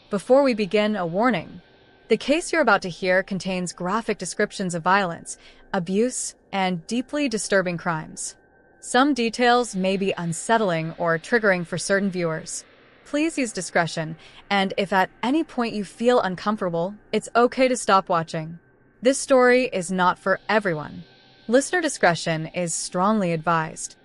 Before we begin, a warning. The case you're about to hear contains graphic descriptions of violence, abuse, and deeply disturbing crimes. Some details may be unsettling or triggering for certain viewers. Please use discretion, and if at any point you feel uncomfortable, it's okay to stop watching. This story is not for everyone. Listener discretion is strongly advised.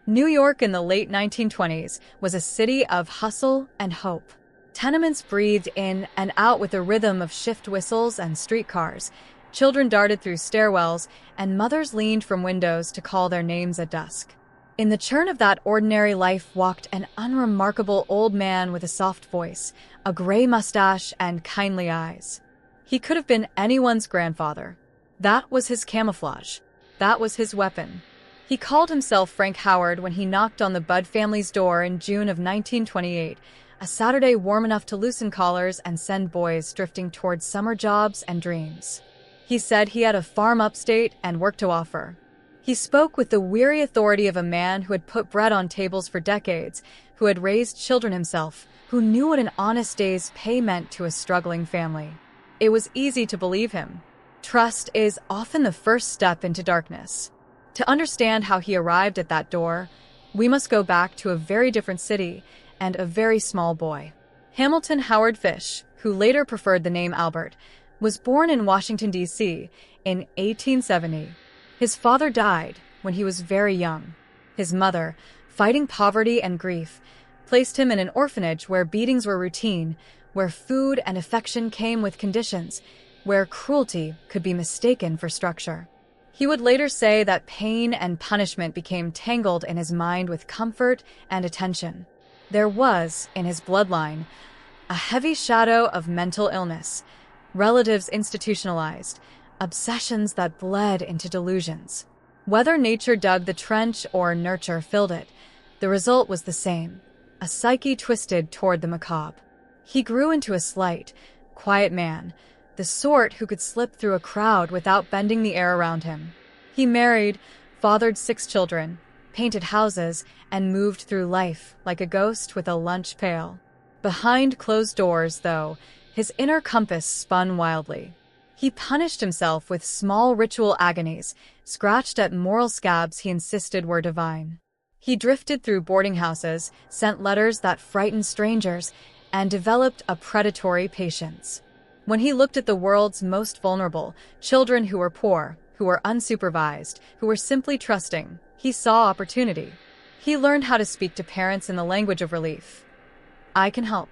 New York in the late 1920s was a city of hustle and hope. Tenements breathed in and out with the rhythm of shift whistles and streetcars. Children darted through stairwells, and mothers leaned from windows to call their names at dusk. In the churn of that ordinary life walked an unremarkable old man with a soft voice, a gray mustache, and kindly eyes. He could have been anyone's grandfather. That was his camouflage. That was his weapon. He called himself Frank Howard when he knocked on the Budd family's door in June of 1928, a Saturday warm enough to loosen collars and send boys drifting towards summer jobs and dreams. He said he had a farm upstate and work to offer. He spoke with the weary authority of a man who had put bread on tables for decades, who had raised children himself, who knew what an honest day's pay meant to a struggling family. It was easy to believe him. Trust is often the first step into darkness. To understand how he arrived at that door, we must go back to a very different city and a very small boy. Hamilton Howard Fish, who later preferred the name Albert, was born in Washington, D.C. in 1870. His father died when he was very young. His mother, fighting poverty and grief, placed him in an orphanage where beatings were routine, where food and affection came with conditions, where cruelty could be mistaken for structure. He would later say that pain and punishment became tangled in his mind with comfort and attention. There was, in his bloodline, a heavy shadow of mental illness, relatives institutionalized, obsessions that bled into delusions. Whether nature dug the trench or nurture filled it, the result was the same, a psyche twisted toward the macabre. He grew into a slight, quiet man, the sort who could slip through a crowd without bending the air around him. He married, fathered 6 children, painted houses, and moved through life like a ghost with a lunch pail. Behind closed doors, though, his inner compass spun wildly. He punished himself with small ritual agonies, scratched at moral scabs he insisted were divine. He drifted through boarding houses, sent letters that frightened strangers, and developed a predatory patience. When he looked at the world's most vulnerable, children who were poor, who were unsupervised, who were simply trusting, he saw opportunity. He learned how to speak to parents in the language of relief. I can help.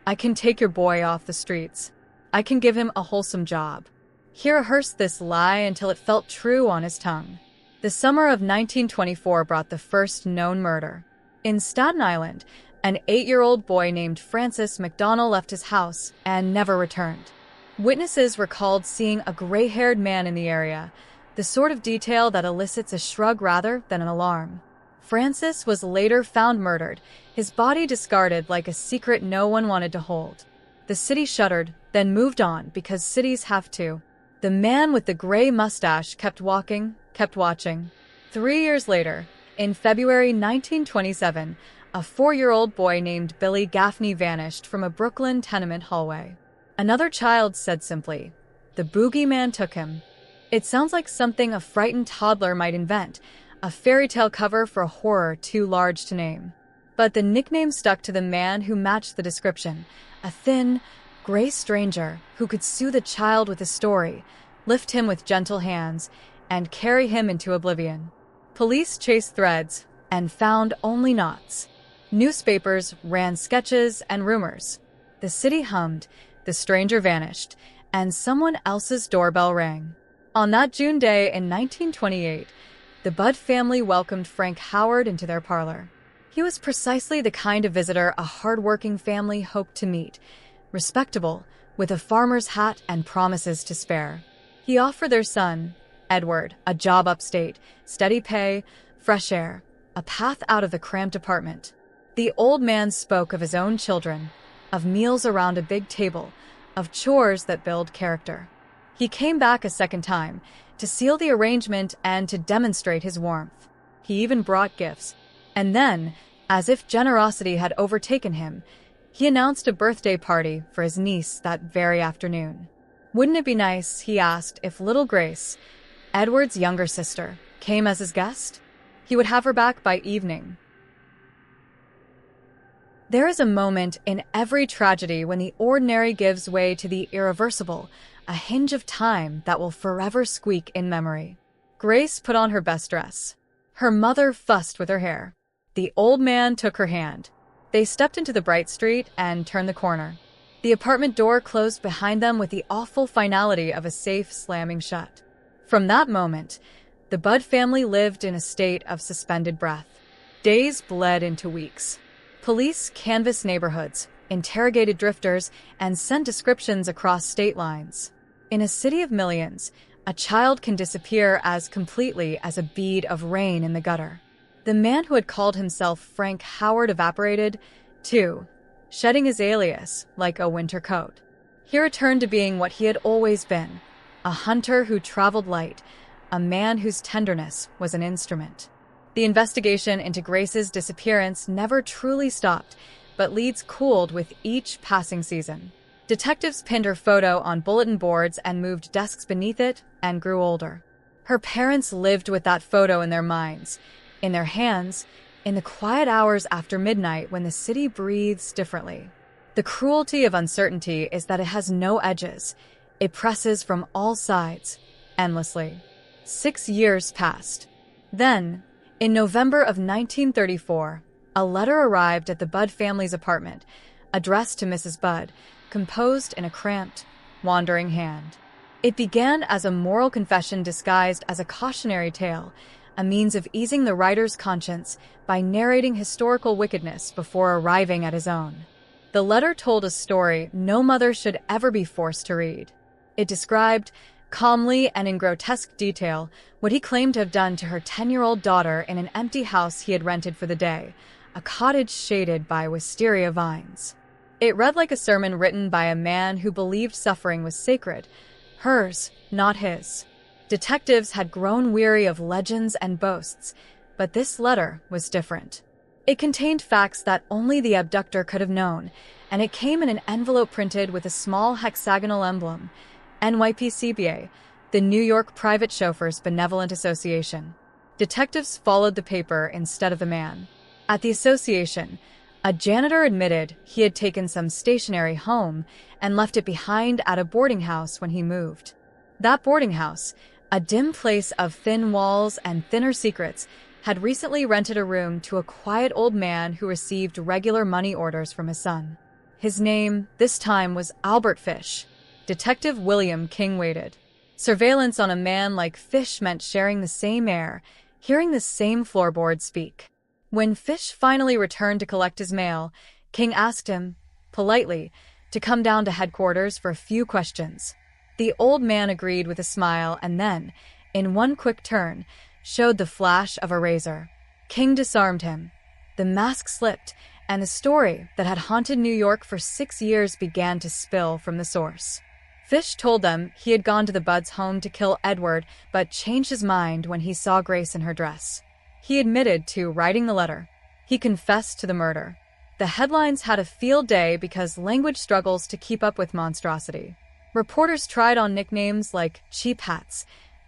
I can take your boy off the streets. I can give him a wholesome job. He rehearsed this lie until it felt true on his tongue. The summer of 1924 brought the first known murder. In Staten Island, an 8-year-old boy named Francis McDonnell left his house and never returned. Witnesses recalled seeing a gray-haired man in the area, the sort of detail that elicits a shrug rather than an alarm. Francis was later found murdered, his body discarded like a secret no one wanted to hold. The city shuddered, then moved on because cities have to. The man with the gray mustache kept walking, kept watching. 3 years later, in February 1927, a 4-year-old boy named Billy Gaffney vanished from a Brooklyn tenement hallway. Another child said simply, "The Boogeyman took him." It sounds like something a frightened toddler might invent, a fairy tale cover for a horror too large to name. But the nickname stuck to the man who matched the description, a thin, gray stranger who could soothe a child with a story, lift him with gentle hands, and carry him into oblivion. Police chased threads and found only knots. Newspapers ran sketches and rumors. The city hummed, the stranger vanished, and someone else's doorbell rang. On that June day in 1928, the Budd family welcomed Frank Howard into their parlor. He was precisely the kind of visitor a hard-working family hoped to meet, respectable, with a farmer's hat and promises to spare. He offered their son, Edward, a job upstate, steady pay, fresh air, a path out of the cramped apartment. The old man spoke of his own children, of meals around a big table, of chores that build character. He came back a second time, to seal the arrangement and to demonstrate his warmth. He even brought gifts. And then, as if generosity had overtaken him, He announced a birthday party for his niece that very afternoon. Wouldn't it be nice, he asked, if little Grace, Edward's younger sister, came as his guest? He would have her back by evening. There is a moment in every tragedy when the ordinary gives way to the irreversible, a hinge of time that will forever squeak in memory. Grace put on her best dress. Her mother fussed with her hair. The old man took her hand. They stepped into the bright street and turned the corner. The apartment door closed behind them with the awful finality of a safe slamming shut. From that moment, the Budd family lived in a state of suspended breath. Days bled into weeks. Police canvassed neighborhoods, interrogated drifters, and sent descriptions across state lines. In a city of millions, a child can disappear as completely as a bead of rain in the gutter. The man who had called himself Frank Howard evaporated, too, shedding his alias like a winter coat. He returned to being what he had always been, a hunter who traveled light, a man whose tenderness was an instrument. The investigation into Grace's disappearance never truly stopped, but leads cooled with each passing season. Detectives pinned her photo on bulletin boards and moved desks beneath it and grew older. Her parents lived with that photo in their minds, in their hands, in the quiet hours after midnight when the city breathes differently. The cruelty of uncertainty is that it has no edges. It presses from all sides, endlessly. 6 years passed. Then, in November of 1934, a letter arrived at the Budd family's apartment, addressed to Mrs. Budd, composed in a cramped, wandering hand. It began as a moral confession disguised as a cautionary tale, a means of easing the writer's conscience by narrating historical wickedness before arriving at his own. The letter told a story no mother should ever be forced to read. It described, calmly and in grotesque detail, what he claimed to have done to her 10-year-old daughter in an empty house he had rented for the day, a cottage shaded by wisteria vines. It read like a sermon written by a man who believed suffering was sacred, hers, not his. Detectives had grown weary of legends and boasts, but this letter was different. It contained facts that only the abductor could have known, and it came in an envelope printed with a small hexagonal emblem, NYPCBA, the New York Private Chauffeurs Benevolent Association. Detectives followed the paper instead of the man. At the association, a janitor admitted he had taken some stationery home and left it behind at a boarding house when he moved. That boarding house, a dim place of thin walls and thinner secrets, had recently rented a room to a quiet old man who received regular money orders from his son. His name, this time, was Albert Fish. Detective William King waited. Surveillance on a man like Fish meant sharing the same air, hearing the same floorboards speak. When Fish finally returned to collect his mail, King asked him, politely, to come down to headquarters for a few questions. The old man agreed with a smile and then, in one quick turn, showed the flash of a razor. King disarmed him. The mask slipped, and the story that had haunted New York for 6 years began to spill from the source. Fish told them he had gone to the Budds' home to kill Edward, but changed his mind when he saw Grace in her dress. He admitted to writing the letter. He confessed to the murder. The headlines had a field day because language struggles to keep up with monstrosity. Reporters tried on nicknames like Cheap Hats,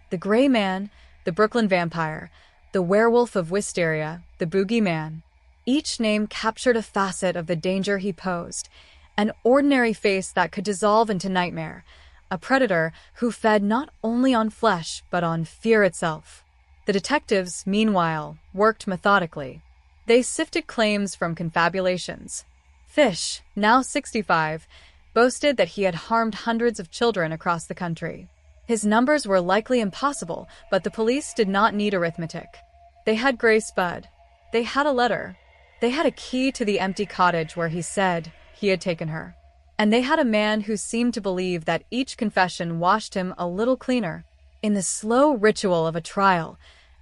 the Gray Man, the Brooklyn Vampire, the Werewolf of Wisteria, the Boogeyman. Each name captured a facet of the danger he posed, an ordinary face that could dissolve into nightmare, a predator who fed not only on flesh but on fear itself. The detectives, meanwhile, worked methodically. They sifted claims from confabulations. Fish, now 65, boasted that he had harmed hundreds of children across the country. His numbers were likely impossible, but the police did not need arithmetic. They had Grace Budd. They had a letter. They had a key to the empty cottage where he said he had taken her. And they had a man who seemed to believe that each confession washed him a little cleaner. In the slow ritual of a trial,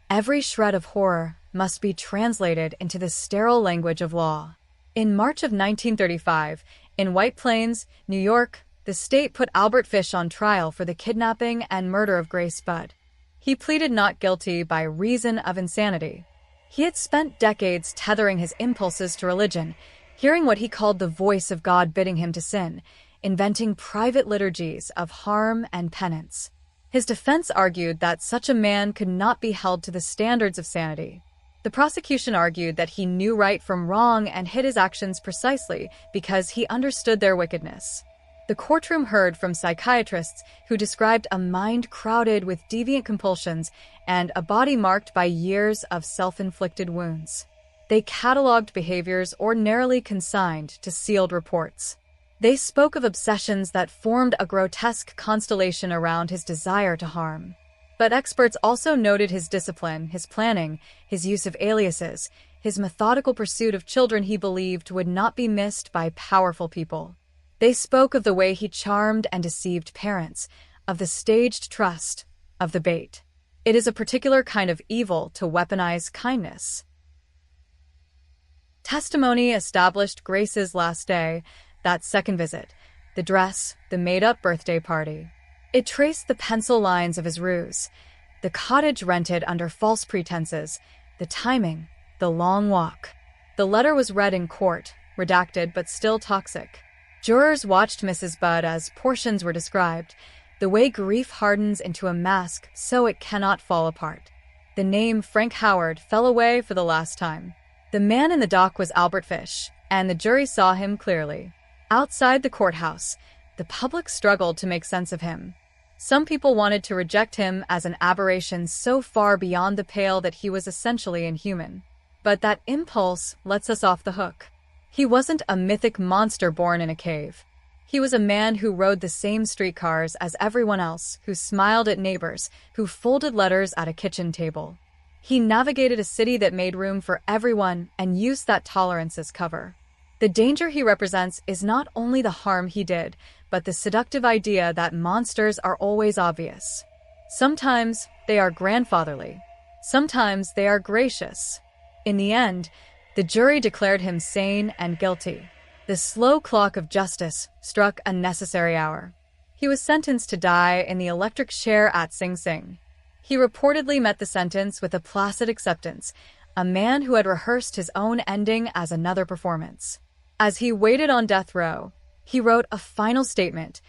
every shred of horror must be translated into the sterile language of law. In March of 1935, in White Plains, New York, the state put Albert Fish on trial for the kidnapping and murder of Grace Budd. He pleaded not guilty by reason of insanity. He had spent decades tethering his impulses to religion. hearing what he called the voice of God bidding him to sin, inventing private liturgies of harm and penance. His defense argued that such a man could not be held to the standards of sanity. The prosecution argued that he knew right from wrong and hid his actions precisely because he understood their wickedness. The courtroom heard from psychiatrists who described a mind crowded with deviant compulsions and a body marked by years of self-inflicted wounds. They cataloged behaviors ordinarily consigned to sealed reports. They spoke of obsessions that formed a grotesque constellation around his desire to harm. But experts also noted his discipline, his planning, his use of aliases, his methodical pursuit of children he believed would not be missed by powerful people. They spoke of the way he charmed and deceived parents, of the staged trust, of the bait. It is a particular kind of evil to weaponize kindness. Testimony established Grace's last day, that second visit, the dress, the made-up birthday party. It traced the pencil lines of his ruse, the cottage rented under false pretenses, the timing, the long walk. The letter was read in court, redacted but still toxic. Jurors watched Mrs. Budd as portions were described, the way grief hardens into a mask so it cannot fall apart. The name Frank Howard fell away for the last time. The man in the dock was Albert Fish, and the jury saw him clearly. Outside the courthouse, the public struggled to make sense of him. Some people wanted to reject him as an aberration so far beyond the pale that he was essentially inhuman. But that impulse lets us off the hook. He wasn't a mythic monster born in a cave. He was a man who rode the same streetcars as everyone else, who smiled at neighbors, who folded letters at a kitchen table. He navigated a city that made room for everyone and used that tolerance as cover. The danger he represents is not only the harm he did, but the seductive idea that monsters are always obvious. Sometimes they are grandfatherly. Sometimes they are gracious. In the end, the jury declared him sane and guilty. The slow clock of justice struck a necessary hour. He was sentenced to die in the electric chair at Sing Sing. He reportedly met the sentence with a placid acceptance, a man who had rehearsed his own ending as another performance. As he waited on death row, he wrote a final statement,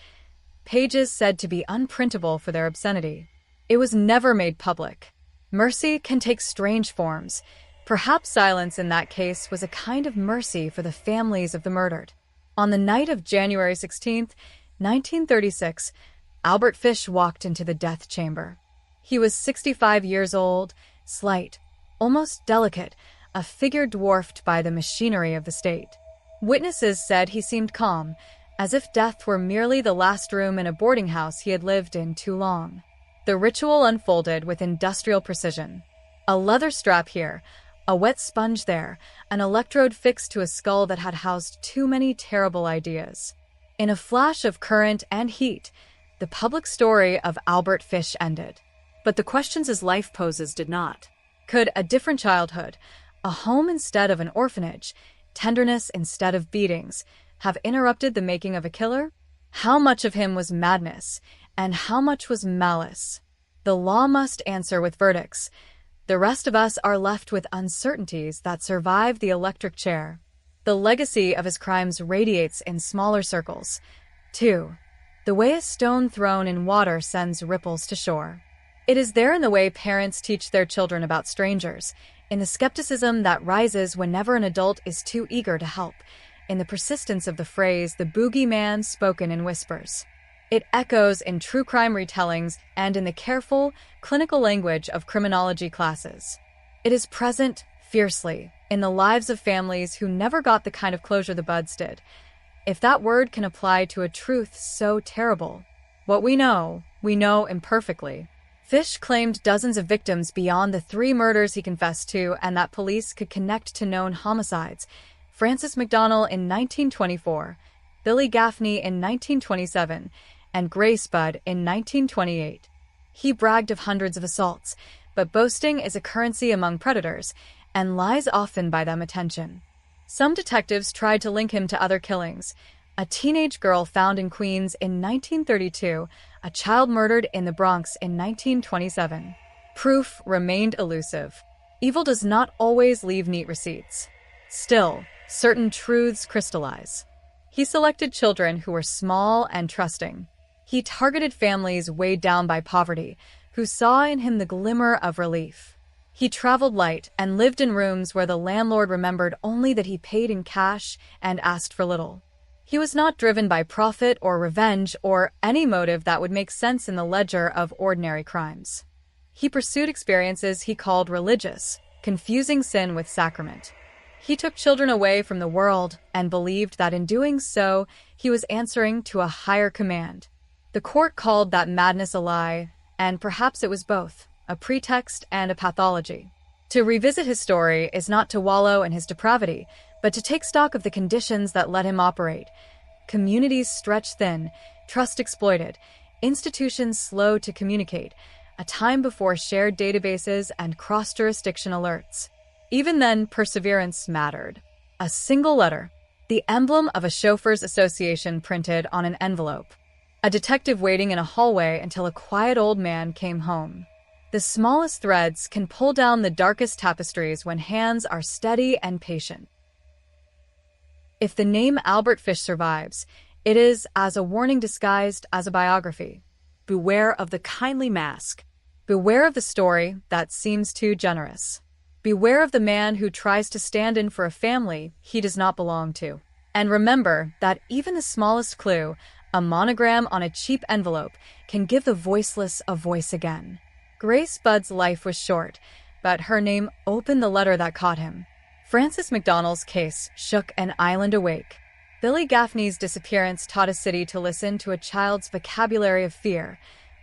pages said to be unprintable for their obscenity. It was never made public. Mercy can take strange forms. Perhaps silence in that case was a kind of mercy for the families of the murdered. On the night of January 16, 1936, Albert Fish walked into the death chamber. He was 65 years old, slight, almost delicate, a figure dwarfed by the machinery of the state. Witnesses said he seemed calm, as if death were merely the last room in a boarding house he had lived in too long. The ritual unfolded with industrial precision. A leather strap here, a wet sponge there, an electrode fixed to a skull that had housed too many terrible ideas. In a flash of current and heat, the public story of Albert Fish ended. But the questions his life poses did not. Could a different childhood, a home instead of an orphanage, tenderness instead of beatings, have interrupted the making of a killer? How much of him was madness, and how much was malice? The law must answer with verdicts. The rest of us are left with uncertainties that survive the electric chair. The legacy of his crimes radiates in smaller circles. 2. The way a stone thrown in water sends ripples to shore. It is there in the way parents teach their children about strangers, in the skepticism that rises whenever an adult is too eager to help, in the persistence of the phrase, the boogeyman spoken in whispers. It echoes in true crime retellings and in the careful, clinical language of criminology classes. It is present, fiercely, in the lives of families who never got the kind of closure the Budds did. If that word can apply to a truth so terrible, what we know imperfectly. Fish claimed dozens of victims beyond the 3 murders he confessed to, and that police could connect to known homicides. Francis McDonnell in 1924, Billy Gaffney in 1927, and Grace Budd in 1928. He bragged of hundreds of assaults, but boasting is a currency among predators, and lies often buy them attention. Some detectives tried to link him to other killings. A teenage girl found in Queens in 1932, a child murdered in the Bronx in 1927. Proof remained elusive. Evil does not always leave neat receipts. Still, certain truths crystallize. He selected children who were small and trusting. He targeted families weighed down by poverty, who saw in him the glimmer of relief. He traveled light and lived in rooms where the landlord remembered only that he paid in cash and asked for little. He was not driven by profit or revenge or any motive that would make sense in the ledger of ordinary crimes. He pursued experiences he called religious, confusing sin with sacrament. He took children away from the world and believed that in doing so, he was answering to a higher command. The court called that madness a lie, and perhaps it was both, a pretext and a pathology. To revisit his story is not to wallow in his depravity, but to take stock of the conditions that let him operate. Communities stretched thin, trust exploited, institutions slow to communicate, a time before shared databases and cross-jurisdiction alerts. Even then, perseverance mattered. A single letter, the emblem of a chauffeurs' association printed on an envelope. A detective waiting in a hallway until a quiet old man came home. The smallest threads can pull down the darkest tapestries when hands are steady and patient. If the name Albert Fish survives, it is as a warning disguised as a biography. Beware of the kindly mask. Beware of the story that seems too generous. Beware of the man who tries to stand in for a family he does not belong to. And remember that even the smallest clue, a monogram on a cheap envelope, can give the voiceless a voice again. Grace Budd's life was short, but her name opened the letter that caught him. Francis McDonald's case shook an island awake. Billy Gaffney's disappearance taught a city to listen to a child's vocabulary of fear.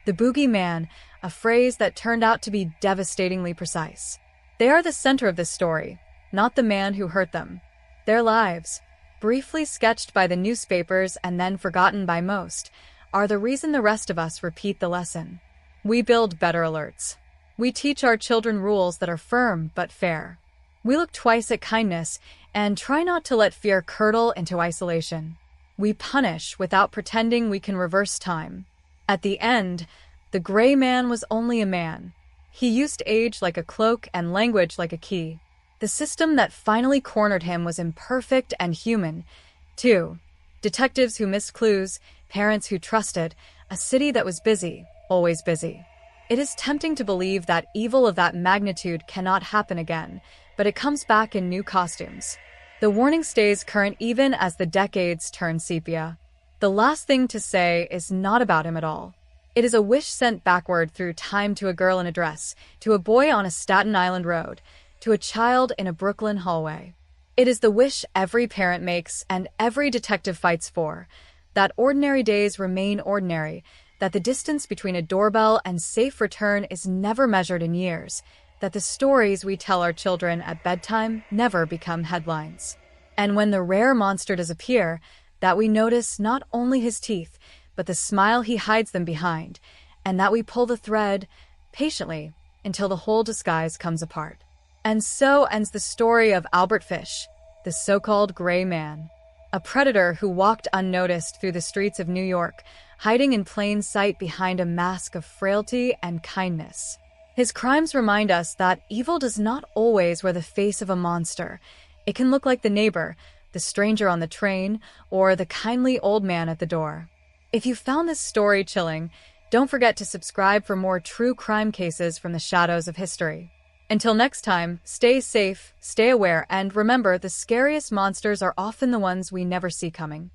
The Boogeyman, a phrase that turned out to be devastatingly precise. They are the center of this story, not the man who hurt them. Their lives, briefly sketched by the newspapers and then forgotten by most, are the reason the rest of us repeat the lesson. We build better alerts. We teach our children rules that are firm but fair. We look twice at kindness and try not to let fear curdle into isolation. We punish without pretending we can reverse time. At the end, the gray man was only a man. He used age like a cloak and language like a key. The system that finally cornered him was imperfect and human, too. Detectives who missed clues, parents who trusted, a city that was busy, always busy. It is tempting to believe that evil of that magnitude cannot happen again, but it comes back in new costumes. The warning stays current even as the decades turn sepia. The last thing to say is not about him at all. It is a wish sent backward through time to a girl in a dress, to a boy on a Staten Island road, to a child in a Brooklyn hallway. It is the wish every parent makes and every detective fights for, that ordinary days remain ordinary, that the distance between a doorbell and safe return is never measured in years, that the stories we tell our children at bedtime never become headlines. And when the rare monster does appear, that we notice not only his teeth, but the smile he hides them behind, and that we pull the thread patiently until the whole disguise comes apart. And so ends the story of Albert Fish, the so-called gray man, a predator who walked unnoticed through the streets of New York, hiding in plain sight behind a mask of frailty and kindness. His crimes remind us that evil does not always wear the face of a monster. It can look like the neighbor, the stranger on the train, or the kindly old man at the door. If you found this story chilling, don't forget to subscribe for more true crime cases from the shadows of history. Until next time, stay safe, stay aware, and remember, the scariest monsters are often the ones we never see coming.